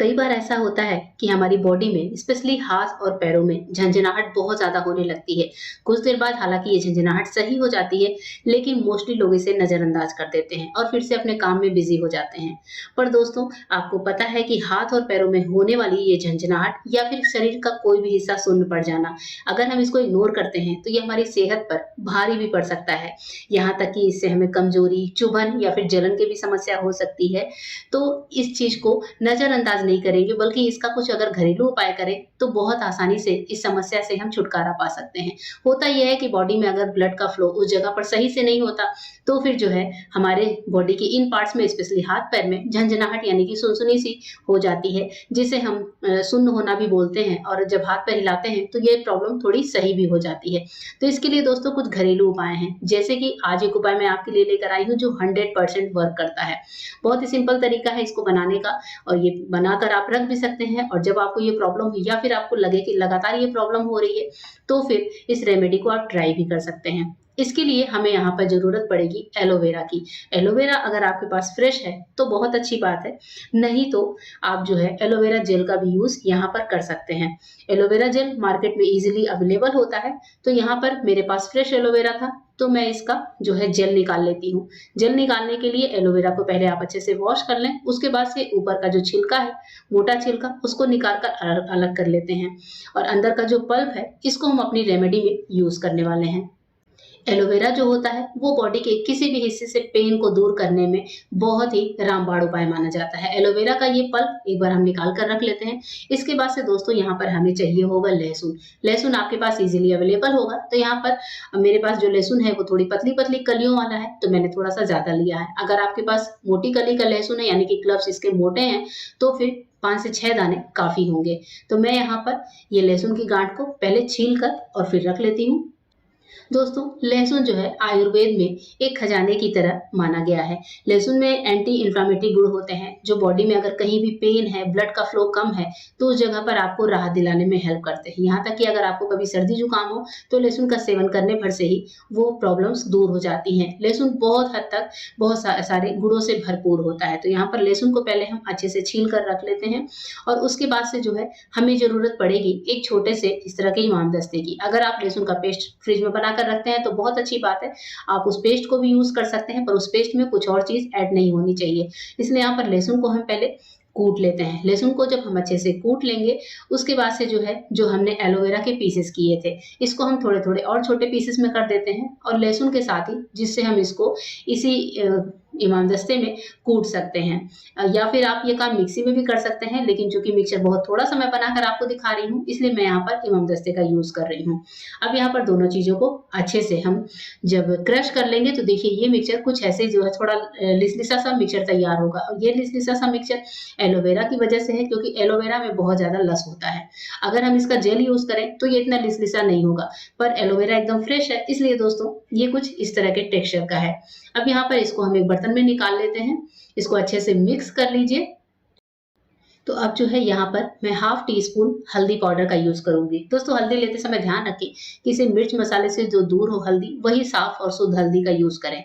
कई बार ऐसा होता है कि हमारी बॉडी में स्पेशली हाथ और पैरों में झंझनाहट बहुत ज़्यादा होने लगती है। कुछ देर बाद हालाँकि ये झंझनाहट सही हो जाती है, लेकिन मोस्टली लोग इसे नज़रअंदाज कर देते हैं और फिर से अपने काम में बिज़ी हो जाते हैं। पर दोस्तों, आपको पता है कि हाथ और पैरों में होने वाली ये झंझनाहट या फिर शरीर का कोई भी हिस्सा सुन्न पड़ जाना, अगर हम इसको इग्नोर करते हैं, तो ये हमारी सेहत पर भारी भी पड़ सकता है। यहाँ तक कि इससे हमें कमज़ोरी, चुभन या फिर जलन की भी समस्या हो सकती है। तो इस चीज़ को नज़रअंदाज नहीं करेंगे, बल्कि इसका कुछ अगर घरेलू उपाय करें तो बहुत आसानी से इस समस्या से हम छुटकारा पा सकते हैं। होता ये है कि बॉडी में अगर ब्लड का फ्लो उस जगह पर सही से नहीं होता, तो फिर जो है हमारे बॉडी के इन पार्ट्स में स्पेशली हाथ-पैर में झनझनाहट यानी कि सुनसुनी-सी हो जाती है, जिसे हम सुन्न होना भी बोलते हैं और जब हाथ-पैर हिलाते हैं तो ये प्रॉब्लम थोड़ी सही भी हो जाती है। तो इसके लिए दोस्तों कुछ घरेलू उपाय हैं, जैसे कि आज एक उपाय मैं आपके लिए लेकर आई हूँ जो 100% वर्क करता है। बहुत ही सिंपल तरीका है इसको बनाने का और ये बनाकर आप रख भी सकते हैं और जब आपको ये प्रॉब्लम हो या फिर आपको लगे कि लगातार ये प्रॉब्लम हो रही है, तो फिर इस रेमेडी को आप ट्राई भी कर सकते हैं। इसके लिए हमें यहाँ पर ज़रूरत पड़ेगी एलोवेरा की। एलोवेरा अगर आपके पास फ्रेश है, तो बहुत अच्छी बात है, नहीं तो आप जो है एलोवेरा जेल का भी यूज़ यहाँ पर कर सकते हैं। एलोवेरा जेल मार्केट में ईज़िली अवेलेबल होता है, तो यहाँ पर मेरे पास फ्रेश एलोवेरा था, तो मैं इसका जो है जेल निकाल लेती हूँ। जेल निकालने के लिए एलोवेरा को पहले आप अच्छे से वॉश कर लें, उसके बाद से ऊपर का जो छिलका है, मोटा छिलका, उसको निकाल कर अलग कर लेते हैं और अंदर का जो पल्प है, इसको हम अपनी रेमेडी में यूज़ करने वाले हैं। एलोवेरा जो होता है वो बॉडी के किसी भी हिस्से से पेन को दूर करने में बहुत ही रामबाण उपाय माना जाता है। एलोवेरा का ये पल्प एक बार हम निकाल कर रख लेते हैं। इसके बाद से दोस्तों यहाँ पर हमें चाहिए होगा लहसुन। लहसुन आपके पास इज़िली अवेलेबल होगा, तो यहाँ पर मेरे पास जो लहसुन है वो थोड़ी पतली-पतली कलियों वाला है, तो मैंने थोड़ा-सा ज़्यादा लिया है। अगर आपके पास मोटी कली का लहसुन है यानी कि क्लव्स इसके मोटे हैं, तो फिर 5 से 6 दाने काफ़ी होंगे। तो मैं यहाँ पर ये लहसुन की गाँठ को पहले छील कर और फिर रख लेती हूँ। दोस्तों, लहसुन जो है आयुर्वेद में एक खजाने की तरह माना गया है। लहसुन में एंटी इन्फ्लेमेटरी गुण होते हैं, जो बॉडी में अगर कहीं भी पेन है, ब्लड का फ्लो कम है, तो उस जगह पर आपको राहत दिलाने में हेल्प करते हैं। यहाँ तक कि अगर आपको कभी सर्दी-जुकाम हो, तो लहसुन का सेवन करने भर से ही वो प्रॉब्लम्स दूर हो जाती हैं। लहसुन बहुत हद तक बहुत सारे गुणों से भरपूर होता है, तो यहाँ पर लहसुन को पहले हम अच्छे से छील कर रख लेते हैं और उसके बाद से जो है हमें ज़रूरत पड़ेगी एक छोटे से इस तरह के इमाम दस्ते की। अगर आप लहसुन का पेस्ट फ्रिज में बनाकर रखते हैं तो बहुत अच्छी बात है। आप उस पेस्ट को भी यूज़ कर सकते हैं, पर उस पेस्ट में कुछ और चीज़ ऐड नहीं होनी चाहिए। इसलिए यहाँ पर लहसुन को हम पहले कूट लेते हैं। लहसुन को जब हम अच्छे से कूट लेंगे, उसके बाद से जो है, जो हमने एलोवेरा के पीसेस किए थे, इसको हम थोड़े-थोड़े और छोटे पीसेस में कर देते हैं और लहसुन के साथ ही जिससे हम इसको इसी इमामदस्ते में कूट सकते हैं। या फिर आप ये काम मिक्सी में भी कर सकते हैं, लेकिन चूँकि मिक्सचर बहुत थोड़ा-सा मैं बनाकर आपको दिखा रही हूँ, इसलिए मैं यहाँ पर इमामदस्ते का यूज़ कर रही हूँ। अब यहाँ पर दोनों चीज़ों को अच्छे से हम जब क्रश कर लेंगे, तो देखिए ये मिक्सचर कुछ ऐसे जो है थोड़ा लिसलिसा-सा मिक्सचर तैयार होगा और ये लिसलिसा-सा मिक्सचर एलोवेरा की वजह से है, क्योंकि एलोवेरा में बहुत ज़्यादा लस होता है। अगर हम इसका जेल यूज़ करें, तो ये इतना लिसलिसा नहीं होगा, पर एलोवेरा एकदम फ्रेश है, इसलिए दोस्तों ये कुछ इस तरह के टेक्सचर का है। अब यहाँ पर इसको हम एक बर्तन में निकाल लेते हैं, इसको अच्छे से मिक्स कर लीजिए। तो अब जो है यहाँ पर मैं हाफ टी स्पून हल्दी पाउडर का यूज़ करूँगी। दोस्तों, हल्दी लेते समय ध्यान रखें कि इसे मिर्च मसाले से जो दूर हो हल्दी, वही साफ़ और शुद्ध हल्दी का यूज़ करें।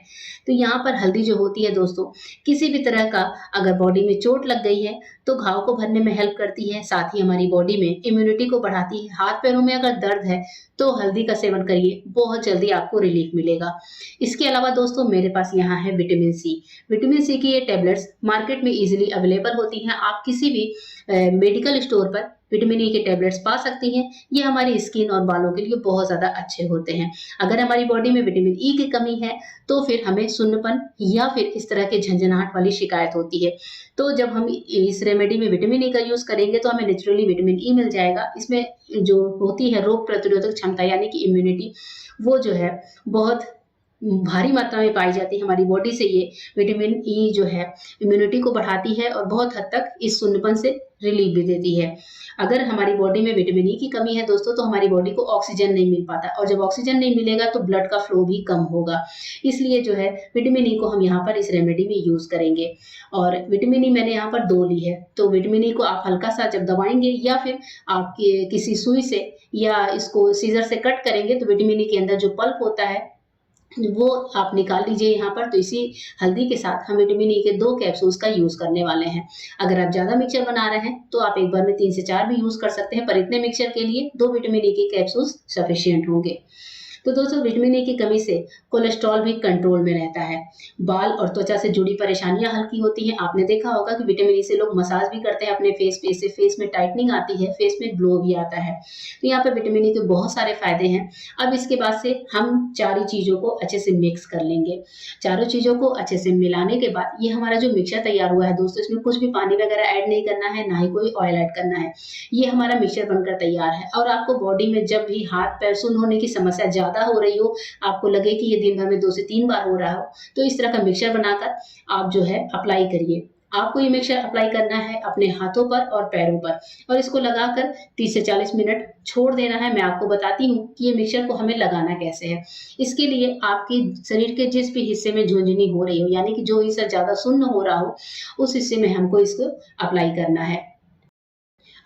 तो यहाँ पर हल्दी जो होती है दोस्तों, किसी भी तरह का अगर बॉडी में चोट लग गई है, तो घाव को भरने में हेल्प करती है, साथ ही हमारी बॉडी में इम्यूनिटी को बढ़ाती है। हाथ-पैरों में अगर दर्द है, तो हल्दी का सेवन करिए, बहुत जल्दी आपको रिलीफ मिलेगा। इसके अलावा दोस्तों मेरे पास यहाँ है विटामिन सी। विटामिन सी की ये टैबलेट्स मार्केट में ईज़िली अवेलेबल होती हैं। आप किसी भी मेडिकल स्टोर पर विटामिन ई के टैबलेट्स पा सकती हैं। ये हमारी स्किन और बालों के लिए बहुत ज़्यादा अच्छे होते हैं। अगर हमारी बॉडी में विटामिन ई की कमी है, तो फिर हमें सुन्नपन या फिर इस तरह के झंझनाहट वाली शिकायत होती है। तो जब हम इस रेमेडी में विटामिन ई का यूज़ करेंगे, तो हमें नेचुरली विटामिन ई मिल जाएगा। इसमें जो होती है रोग प्रतिरोधक क्षमता यानी कि इम्यूनिटी, वो जो है बहुत भारी मात्रा में पाई जाती है हमारी बॉडी से। ये विटामिन ई जो है इम्यूनिटी को बढ़ाती है और बहुत हद तक इस सुन्नपन से रिलीफ भी देती है। अगर हमारी बॉडी में विटामिन ई की कमी है दोस्तों, तो हमारी बॉडी को ऑक्सीजन नहीं मिल पाता और जब ऑक्सीजन नहीं मिलेगा, तो ब्लड का फ्लो भी कम होगा। इसलिए जो है विटामिन ई को हम यहाँ पर इस रेमेडी में यूज़ करेंगे और विटामिन ई मैंने यहाँ पर 2 ली है। तो विटामिन ई को आप हल्का-सा जब दबाएँगे या फिर आप किसी सुई से या इसको सीज़र से कट करेंगे, तो विटामिन ई के अंदर जो पल्प होता है, वो आप निकाल लीजिए यहाँ पर। तो इसी हल्दी के साथ हम विटामिन ई के 2 कैप्सूल्स का यूज़ करने वाले हैं। अगर आप ज़्यादा मिक्सचर बना रहे हैं, तो आप एक बार में 3 से 4 भी यूज़ कर सकते हैं, पर इतने मिक्सचर के लिए 2 विटामिन ई के कैप्सूल्स सफिशिएंट होंगे। तो दोस्तों, विटामिन ए की कमी से कोलेस्ट्रॉल भी कंट्रोल में रहता है। बाल और त्वचा से जुड़ी परेशानियाँ हल्की होती हैं। आपने देखा होगा कि विटामिन ई से लोग मसाज भी करते हैं अपने फेस पे, इससे फेस में टाइटनिंग आती है, फेस में ग्लो भी आता है। तो यहाँ पे विटामिन ई के बहुत सारे फ़ायदे हैं। अब इसके बाद से हम सारी चीज़ों को अच्छे से मिक्स कर लेंगे। चारों चीज़ों को अच्छे से मिलाने के बाद ये हमारा जो मिक्सचर तैयार हुआ है दोस्तों, इसमें कुछ भी पानी वगैरह ऐड नहीं करना है, ना ही कोई ऑयल ऐड करना है। ये हमारा मिक्सचर बनकर तैयार है। और आपको बॉडी में जब भी हाथ-पैर सुन्न होने की समस्या ज़्यादा हो रही हो, आपको लगे कि ये दिन भर में 2 से 3 बार हो रहा हो, तो इस तरह का मिक्सचर बनाकर आप जो है अप्लाई करिए। आपको ये मिक्सचर अप्लाई करना है अपने हाथों पर और पैरों पर, और इसको लगाकर 30 से 40 मिनट छोड़ देना है। मैं आपको बताती हूँ कि ये मिक्सचर को हमें लगाना कैसे है। इसके लिए आपके शरीर के जिस भी हिस्से में झुनझुनी हो रही हो, यानी कि जो हिस्सा ज़्यादा सुन्न हो रहा हो, उस हिस्से में हमको इसको अप्लाई करना है।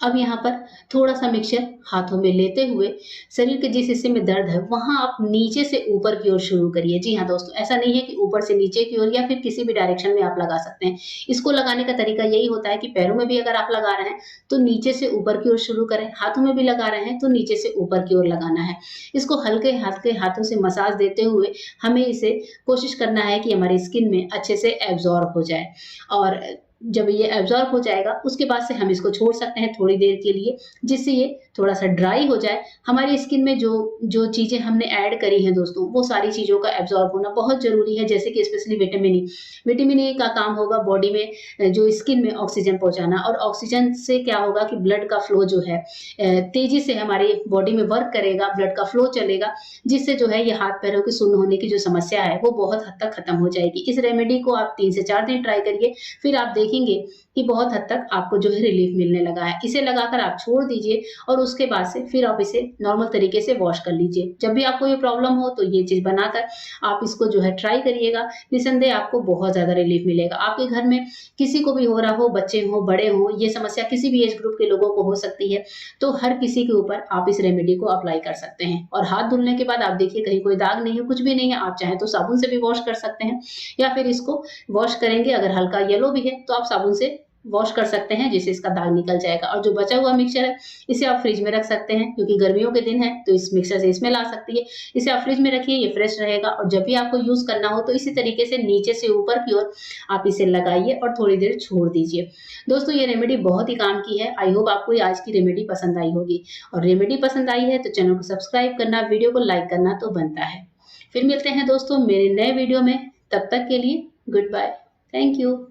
अब यहाँ पर थोड़ा-सा मिक्सचर हाथों में लेते हुए शरीर के जिस हिस्से में दर्द है, वहाँ आप नीचे से ऊपर की ओर शुरू करिए। जी हाँ दोस्तों, ऐसा नहीं है कि ऊपर से नीचे की ओर या फिर किसी भी डायरेक्शन में आप लगा सकते हैं। इसको लगाने का तरीका यही होता है कि पैरों में भी अगर आप लगा रहे हैं, तो नीचे से ऊपर की ओर शुरू करें। हाथों में भी लगा रहे हैं, तो नीचे से ऊपर की ओर लगाना है। इसको हल्के-हल्के हाथों से मसाज देते हुए हमें इसे कोशिश करना है कि हमारी स्किन में अच्छे से एब्ज़ॉर्ब हो जाए। और जब ये एब्ज़ॉर्ब हो जाएगा, उसके बाद से हम इसको छोड़ सकते हैं थोड़ी देर के लिए, जिससे ये थोड़ा-सा ड्राई हो जाए। हमारी स्किन में जो जो चीज़ें हमने ऐड करी हैं दोस्तों, वो सारी चीज़ों का एब्ज़ॉर्ब होना बहुत ज़रूरी है, जैसे कि specially vitamin E. Vitamin A का काम होगा बॉडी में जो स्किन में ऑक्सीजन पहुँचाना, और ऑक्सीजन से क्या होगा कि ब्लड का फ्लो जो है तेज़ी से हमारी बॉडी में वर्क करेगा, ब्लड का फ्लो चलेगा, जिससे जो है ये हाथ-पैरों के सुन्न होने की जो समस्या है, वो बहुत हद तक खत्म हो जाएगी। इस रेमेडी को आप 3 से 4 दिन ट्राई करिए, फिर आप देखेंगे कि बहुत हद तक आपको जो है रिलीफ मिलने लगा है। इसे लगाकर आप छोड़ दीजिए, और उसके बाद से फिर आप इसे नॉर्मल तरीके से वॉश कर लीजिए। जब भी आपको ये प्रॉब्लम हो, तो ये चीज़ बनाकर आप इसको जो है ट्राई करिएगा। निसंदेह आपको बहुत ज़्यादा रिलीफ मिलेगा। आपके घर में किसी को भी हो रहा हो, बच्चे हों, बड़े हों, ये समस्या किसी भी एज ग्रुप के लोगों को हो सकती है, तो हर किसी के ऊपर आप इस रेमेडी को अप्लाई कर सकते हैं। और हाथ धुलने के बाद आप देखिए कहीं कोई दाग नहीं है, कुछ भी नहीं है। आप चाहें तो साबुन से भी वॉश कर सकते हैं, या फिर इसको वॉश करेंगे, अगर हल्का येलो भी है, तो आप साबुन से वॉश कर सकते हैं, जिससे इसका दाग निकल जाएगा। और जो बचा हुआ मिक्सचर है, इसे आप फ्रिज में रख सकते हैं, क्योंकि गर्मियों के दिन है, तो इस मिक्सचर से स्मेल आ सकती है। इसे आप फ्रिज में रखिए, ये फ्रेश रहेगा, और जब भी आपको यूज़ करना हो, तो इसी तरीके से नीचे से ऊपर की ओर आप इसे लगाइए और थोड़ी देर छोड़ दीजिए। दोस्तों, ये रेमेडी बहुत ही काम की है। आई होप आपको ये आज की रेमेडी पसंद आई होगी, और रेमेडी पसंद आई है तो चैनल को सब्सक्राइब करना, वीडियो को लाइक करना तो बनता है। फिर मिलते हैं दोस्तों मेरे नए वीडियो में, तब तक के लिए गुड बाय। Thank you.